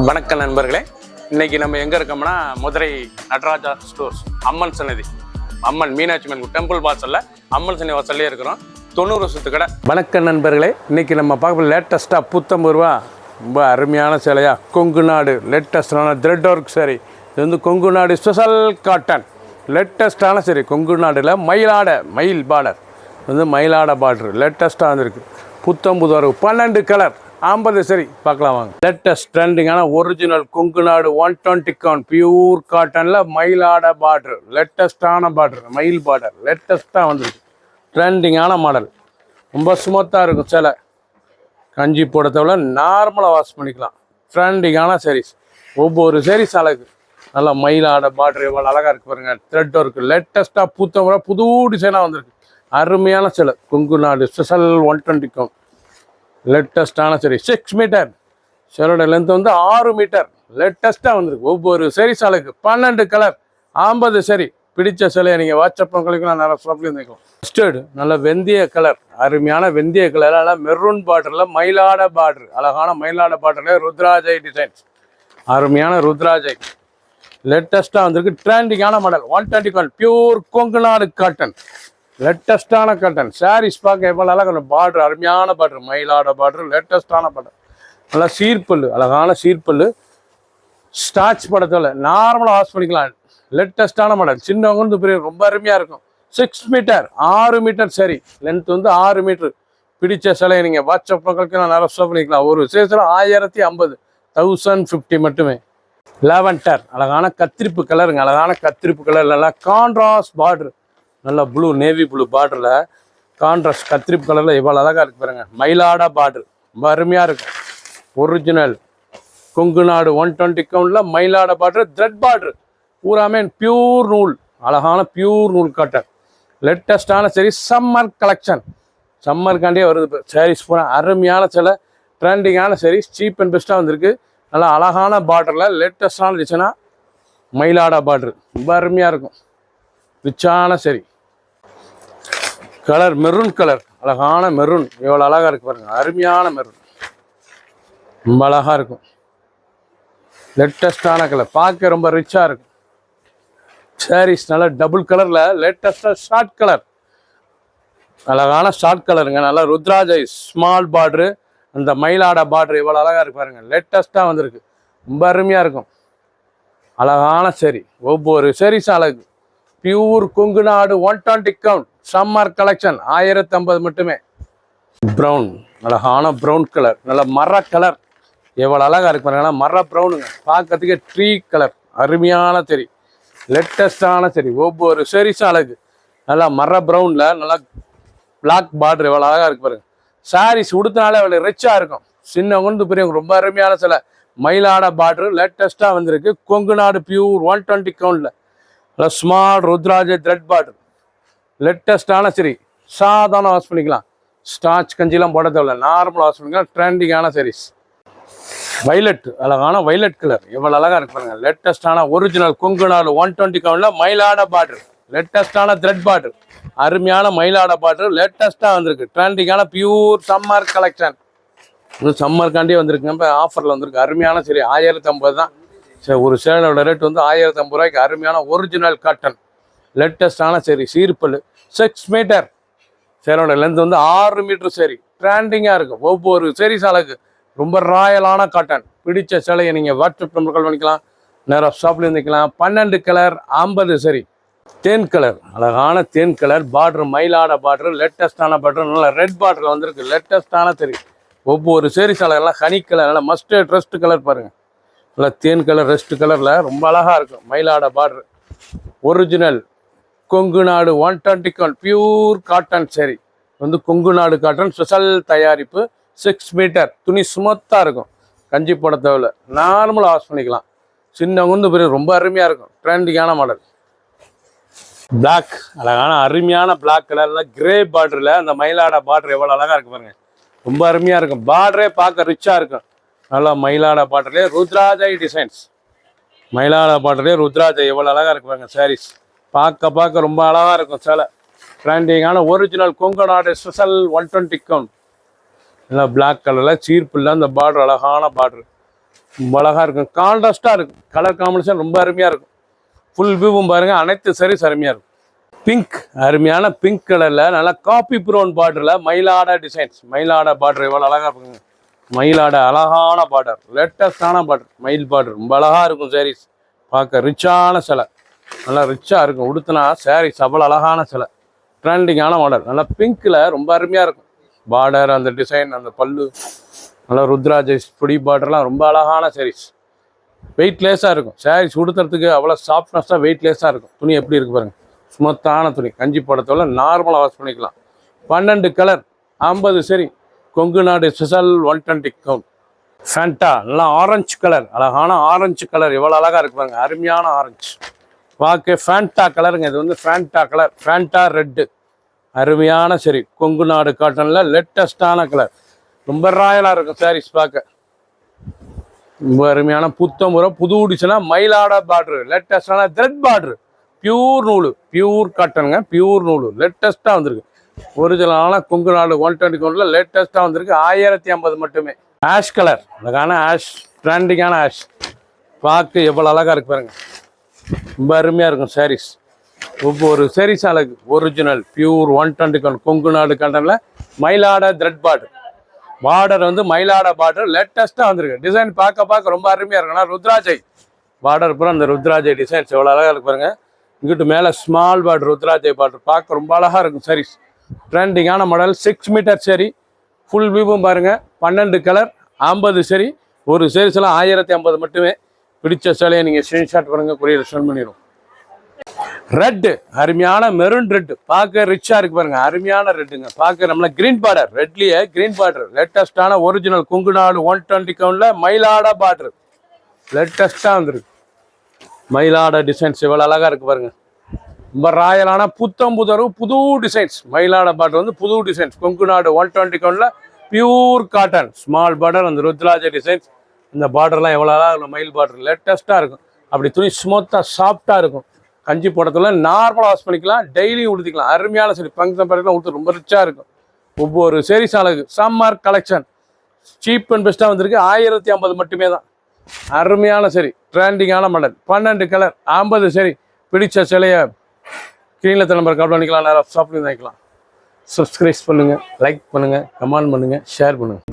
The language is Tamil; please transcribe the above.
வணக்கம் நண்பர்களே, இன்னைக்கு நம்ம எங்க இருக்கோம்னா மதுரை நடராஜா ஸ்டோர்ஸ் அம்மன் சன்னதி, அம்மன் மீனாட்சி அம்மன் டெம்பிள் வாசல்ல அம்மன் சன்னதி வாசல்லே இருக்கிறோம். 90 வருஷத்து கடை. வணக்கம் நண்பர்களே, இன்னைக்கு நம்ம பார்க்க லேட்டஸ்டா ரூபா ரொம்ப அருமையான சேலையா கொங்கு நாடு லேட்டஸ்டான த்ரெட் ஒர்க் சாரி. இது வந்து கொங்கு நாடு ஸ்பெஷல் காட்டன் லேட்டஸ்டான சரி. கொங்கு நாடுல மயில் பார்டர் வந்து மயிலாட பார்டர் லேட்டஸ்டாக வந்துருக்கு. புது வரவு 12 கலர் 50 சரி. பார்க்கலாம் வாங்க. லேட்டஸ்ட் ட்ரெண்டிங்கான original Kongu Nadu 120 count pure காட்டனில் மயிலாட பார்டர் லேட்டஸ்டான பார்டர் மயில் பார்டர் லேட்டஸ்ட்டாக வந்துருக்கு. ட்ரெண்டிங்கான மாடல் ரொம்ப ஸ்மூத்தாக இருக்கும். சில கஞ்சி போட தேவை நார்மலாக வாஷ் பண்ணிக்கலாம். ட்ரெண்டிங்கான சாரீஸ். ஒவ்வொரு சாரீஸ் அழகு. நல்லா மயிலாட பார்டர் எவ்வளோ அழகாக இருக்குது பாருங்க. த்ரெட் ஒர்க்கு லேட்டஸ்ட்டாக புது டிசைனாக வந்திருக்கு. அருமையான சிலை கொங்கு நாடு ஸ்பெஷல் 120 கவுண்ட் லேட்டஸ்டான சரி. 6 மீட்டர் சிலோட லென்த் வந்து 6 மீட்டர் லேட்டஸ்ட்டாக வந்திருக்கு. ஒவ்வொரு சரி சாலைக்கு 12 கலர் 50 சரி. பிடிச்ச சிலையை நீங்கள் வாட்ஸ்அப் பண்ணிக்கலாம், நிறைய ஷாப்லேயும் இருந்துக்கலாம். மஸ்டர்டு நல்ல வெந்தய கலர், அருமையான வெந்தய கலர். நல்லா மெரூன் பார்டரில் மயிலாட பார்டர், அழகான மயிலாட பார்டரில் ருத்ராஜை டிசைன்ஸ், அருமையான ருத்ராஜை லேட்டஸ்ட்டாக வந்திருக்கு. ட்ரெண்டிங்கான மாடல் 120 கவுண்ட் பியூர் கொங்கு நாடு காட்டன் லேட்டஸ்டான காட்டன் சாரீஸ். பார்க்க எவ்வளோ அழகாக பார்டர், அருமையான பார்டர் மயிலாட பார்டர் லேட்டஸ்டான பார்டர். நல்லா சீர்பல்லு, அழகான சீர்பல்லு. ஸ்டார்ச் படத்தில் நார்மலாக வாஷ் பண்ணிக்கலாம். லேட்டஸ்டான மாடல். சின்னவங்க வந்து பெரிய ரொம்ப அருமையாக இருக்கும். 6 மீட்டர் 6 மீட்டர் சரி. லென்த் வந்து 6 மீட்டர். பிடிச்ச சிலையை நீங்கள் வாட்ஸ்அப் மக்களுக்கு நான் நிறைய ஷாப் பண்ணிக்கலாம். ஒரு சேஸில் 1050 1050 மட்டுமே. லாவெண்டர் அழகான கத்திரிப்பு கலருங்க. அழகான கத்திரிப்பு கலர், நல்லா கான்ட்ராஸ்ட் பார்டர், நல்லா ப்ளூ நேவி ப்ளூ பார்டரில் கான்ட்ராஸ்ட் கத்திரிப்பு கலரில் எவ்வளோ அழகாக இருக்கு பாருங்க. மயிலாடா பார்டர் ரொம்ப அருமையாக இருக்கும். Original Kongu Nadu 120 கவுண்டில் Mayilada border thread border பூராமே பியூர் நூல், அழகான பியூர் நூல் காட்டன் லேட்டஸ்டான சரி. சம்மர் கலெக்ஷன் சம்மருக்காண்டியே வருது சாரீஸ் பூரா. அருமையான சில ட்ரெண்டிங்கான சரி. சீப் அண்ட் பெஸ்ட்டாக வந்திருக்கு. நல்லா அழகான பார்டரில் லேட்டஸ்டான டிசைனாக மயிலாடா பார்டர் ரொம்ப அருமையாக இருக்கும். ரிச்சான சரி. கலர் மெரூன் கலர், அழகான மெரூன் எவ்வளோ அழகாக இருக்கு பாருங்க. அருமையான மெரூன் ரொம்ப அழகாக இருக்கும். லேட்டஸ்டான கலர், பார்க்க ரொம்ப ரிச்சாக இருக்கும். சாரீஸ் நல்லா டபுள் கலரில் லேட்டஸ்டாக ஷார்ட் கலர், அழகான ஷார்ட் கலருங்க. நல்லா ருத்ராஜை ஸ்மால் பார்டரு, அந்த மயிலாட பார்டர் எவ்வளோ அழகாக இருக்கு பாருங்க. லேட்டஸ்ட்டாக வந்திருக்கு. ரொம்ப அருமையாக இருக்கும். அழகான சரி. ஒவ்வொரு சாரீஸ் அழகு. Pure Kongu Nadu 120 count summer collection 1050 மட்டுமே. ப்ரௌன், அழகான ப்ரௌன் கலர், நல்ல மர கலர் எவ்வளோ அழகாக இருக்கு பாருங்கன்னா. மர ப்ரௌனுங்க, பார்க்கறதுக்கு ட்ரீ கலர், அருமையான சரி. லேட்டஸ்டான சரி. ஒவ்வொரு சரிஸும் அழகு. நல்லா மர ப்ரௌனில் நல்லா பிளாக் பார்டர் எவ்வளோ அழகாக இருக்கு பாருங்க. சாரீஸ் உடுத்தினாலே அவ்வளோ ரிச்சாக இருக்கும். சின்னவங்க பெரியவங்க ரொம்ப அருமையான சில மயிலாட பார்டர் லேட்டஸ்ட்டாக வந்திருக்கு. கொங்கு நாடு பியூர் 120 கவுண்டில் நல்லா ஸ்மால் ருத்ராஜ் த்ரெட் பார்டர் லேட்டஸ்டான சரி. சாதாரண வாஷ் பண்ணிக்கலாம். ஸ்டார்ச் கஞ்சிலாம் போட தேவையில்ல, நார்மல் வாஷ் பண்ணிக்கலாம். ட்ரெண்டிங்கான சாரீஸ். வைலட், அழகான வைலட் கலர் எவ்வளோ அழகாக இருக்கு பாருங்க. லேட்டஸ்டான original Kongu Nadu 120 கவுண்டில் Mayilada border லேட்டஸ்டான thread border, அருமையான மயிலாட பார்டர் லேட்டஸ்ட்டாக வந்திருக்கு. ட்ரெண்டிங்கான பியூர் சம்மர் கலெக்ஷன். இன்னும் சம்மருக்காண்டியே வந்திருக்குங்க. இப்போ ஆஃபரில் வந்திருக்கு. அருமையான சரி. 1050 தான். சரி, ஒரு சேலோட ரேட் வந்து 1050 ரூபாய்க்கு. அருமையான ஒரிஜினல் காட்டன் லேட்டஸ்டான சரி. சீர்பல் 6 மீட்டர் சேலோட லென்த் வந்து 6 மீட்டர் சரி. ட்ரெண்டிங்காக இருக்கும். ஒவ்வொரு சரி சாலைக்கு ரொம்ப ராயலான காட்டன். பிடிச்ச சிலையை நீங்கள் வாட்ஸ்அப் நம்பர் கால் பண்ணிக்கலாம், நேராக ஷாப்ல இருந்துக்கலாம். 12 கலர் 50 சரி. தேன் கலர், அழகான தேன் கலர் பார்டர் மயிலாட பார்டர் லேட்டஸ்டான பார்டர், நல்லா ரெட் பார்டரில் வந்திருக்கு. லேட்டஸ்டான சரி. ஒவ்வொரு சேரி சாலைகள்லாம் ஹனி கலர், நல்லா மஸ்டர்ட் ரெஸ்ட் கலர் பாருங்கள். நல்லா தேன் கலர் ரெஸ்ட் கலரில் ரொம்ப அழகாக இருக்கும். Mayilada border original Kongu Nadu 120 count pure cotton சரி. வந்து கொங்கு நாடு காட்டன் ஸ்பெஷல் தயாரிப்பு. 6 மீட்டர் துணி ஸ்மூத்தாக இருக்கும். கஞ்சி போட தேவையில்ல, நார்மலாக வாஷ் பண்ணிக்கலாம். சின்னவங்க பெரிய ரொம்ப அருமையாக இருக்கும். ட்ரெண்டிங்கான மாடல். பிளாக், அழகான அருமையான பிளாக் கலரில் கிரே பார்டரில் அந்த மயிலாட பார்டர் எவ்வளோ அழகாக இருக்கு பாருங்க. ரொம்ப அருமையாக இருக்கும். பார்டரே பார்க்க ரிச்சாக இருக்கும். நல்லா மயிலாட பார்டர்லேயே ருத்ராஜை டிசைன்ஸ், மயிலாட பார்டர்லேயே ருத்ராஜை எவ்வளோ அழகாக இருக்கு பாருங்க. சாரீஸ் பார்க்க ரொம்ப அழகாக இருக்கும். சேலை ட்ரெண்டிங்கான ஒரிஜினல் கொங்கு நாடு ஸ்பெஷல் 120 கவுண்ட். நல்லா பிளாக் கலரில் சீர்ப்பில் அந்த பார்டர் அழகான பார்டர் ரொம்ப அழகாக இருக்கும், கான்ட்ராஸ்டாக இருக்கும், கலர் காம்பினேஷன் ரொம்ப அருமையாக இருக்கும். ஃபுல் வியூவும் பாருங்கள், அனைத்து சாரீஸ் அருமையாக இருக்கும். பிங்க், அருமையான பிங்க் கலரில் நல்லா காப்பி ப்ரௌன் பார்டரில் மயிலாட டிசைன்ஸ். மயிலாட பார்டர் எவ்வளோ அழகாக இருக்குங்க. மயிலாட அழகான பார்டர், லேட்டஸ்டான பார்டர், மயில் பார்டர் ரொம்ப அழகாக இருக்கும். சாரீஸ் பார்க்க ரிச்சான சிலை, நல்லா ரிச்சாக இருக்கும். உடுத்தினா சாரீஸ் அவ்வளோ அழகான சிலை, ட்ரெண்டிங்கான மாடல். நல்லா பிங்க்கில் ரொம்ப அருமையாக இருக்கும். பார்டர், அந்த டிசைன், அந்த பல்லு, நல்லா ருத்ராஜ் பொடி பார்டர்லாம் ரொம்ப அழகான சாரீஸ். வெயிட்லெஸ்ஸாக இருக்கும். சாரீஸ் உடுத்துறதுக்கு அவ்வளோ சாஃப்ட்னஸாக வெயிட்லெஸ்ஸாக இருக்கும். துணி எப்படி இருக்கு பாருங்கள், ஸ்மூத்தான துணி. கஞ்சி படத்தோட நார்மலாக வாஷ் பண்ணிக்கலாம். 12 கலர், 50 சரி. கொங்கு நாடு ஸ்பெஷல் 120 கவுண்ட். ஃபேண்டா, நல்லா ஆரஞ்சு கலர், அழகான ஆரஞ்சு கலர் எவ்வளோ அழகாக இருக்கு பாருங்க, அருமையான ஆரஞ்சு. பார்க்க ஃபேண்டா கலருங்க. இது வந்து ஃபேண்டா கலர், ஃபேண்டா ரெட்டு, அருமையான சரி. கொங்கு நாடு காட்டனில் லேட்டஸ்டான கலர், ரொம்ப ராயலாக இருக்கும் சாரீஸ் பார்க்க. ரொம்ப அருமையான புத்தமுறை புது டிசைனா மயிலாட பார்டரு, லேட்டஸ்டான த்ரெட் பார்டரு, பியூர் நூலு, பியூர் காட்டனுங்க, பியூர் நூலு, லேட்டஸ்ட்டாக வந்திருக்கு. ஒரிஜினலான கொங்கு நாடு 120 கவுண்டில் லேட்டஸ்ட்டாக வந்திருக்கு. 1050 மட்டுமே. ஆஷ் கலர், அழகான ஆஷ், ட்ரெண்டிங்கான ஆஷ். பார்க்க எவ்வளோ அழகாக இருக்கு பாருங்க, ரொம்ப அருமையாக இருக்கும் சாரீஸ். ஒவ்வொரு சாரீஸ் அழகு. ஒரிஜினல் பியூர் 120 கவுண்ட் கொங்கு நாடு காட்டனில் மயிலாட த்ரெட் பார்டர். பார்டர் வந்து மயிலாட பார்டர், லேட்டஸ்ட்டாக வந்திருக்கு. டிசைன் பார்க்க ரொம்ப அருமையாக இருக்குன்னா ருத்ராஜை பார்டர். அப்புறம் அந்த ருத்ராஜை டிசைன்ஸ் எவ்வளோ அழகாக இருக்கு பாருங்க. இங்கிட்டு மேலே ஸ்மால் பார்டர், ருத்ராஜை பார்டர் பார்க்க ரொம்ப அழகாக இருக்கும் சாரீஸ். ட்ரெண்டிங்கான மாடல், 6 மீட்டர் சரி. ஃபுல் வியூவும் பாருங்கள், 12 கலர், 50 சரி. ஒரு சாரீஸ் எல்லாம் 1050 மட்டுமே. பிடிச்ச சேலையை நீங்கள் ஸ்க்ரீன்ஷாட் பண்ணுங்க, கொரியர் சென்ட் பண்ணிடுவோம். ரெட்டு, அருமையான மெரூன் ரெட்டு, பார்க்க ரிச்சாக இருக்கு பாருங்க, அருமையான ரெட்டுங்க. பார்க்க நம்மள கிரீன் பார்டர், ரெட்லேயே கிரீன் பார்டர், லேட்டஸ்டான ஒரிஜினல் கொங்கு நாடு 120 கவுண்டில் மயிலாட பார்டர், லேட்டஸ்ட்டாக வந்துருக்கு. மயிலாட டிசைன்ஸ் எவ்வளோ அழகாக இருக்குது பாருங்கள், ரொம்ப ராயலான புத்தம்புதரு புது டிசைன்ஸ். மயிலாட பார்டர் வந்து புது designs. Kongu Nadu 120 கவுண்டில் pure cotton, small border, அந்த ருத்ராஜ டிசைன்ஸ். இந்த பார்டர்லாம் எவ்வளோ அழகாக இருக்கும், மயில் பார்டர் லேட்டஸ்ட்டாக இருக்கும். அப்படி துணி ஸ்மூத்தாக சாஃப்டாக இருக்கும். கஞ்சி போடத்துல நார்மலாக வாஷ் பண்ணிக்கலாம், டெய்லியும் உடுத்திக்கலாம். அருமையான சரி, ஃபங்க்ஷன் பார்க்கலாம் உடுத்து ரொம்ப ரிச்சாக இருக்கும். ஒவ்வொரு சாரீஸ் அழகு. சம்மர் கலெக்ஷன் சீப் அண்ட் பெஸ்ட்டாக வந்திருக்கு. 1050 மட்டுமே தான். அருமையான சரி, ட்ரெண்டிங்கான மாடல், 12 கலர், 50 சரி. பிடிச்ச சிலையை ஸ்க்ரீனில் நம்பர் கால் பண்ணிக்கலாம், நேரம் ஷாப்பிங் வாங்கிக்கலாம். சப்ஸ்கிரைப் பண்ணுங்கள், லைக் பண்ணுங்கள், கமெண்ட் பண்ணுங்கள், ஷேர் பண்ணுங்கள்.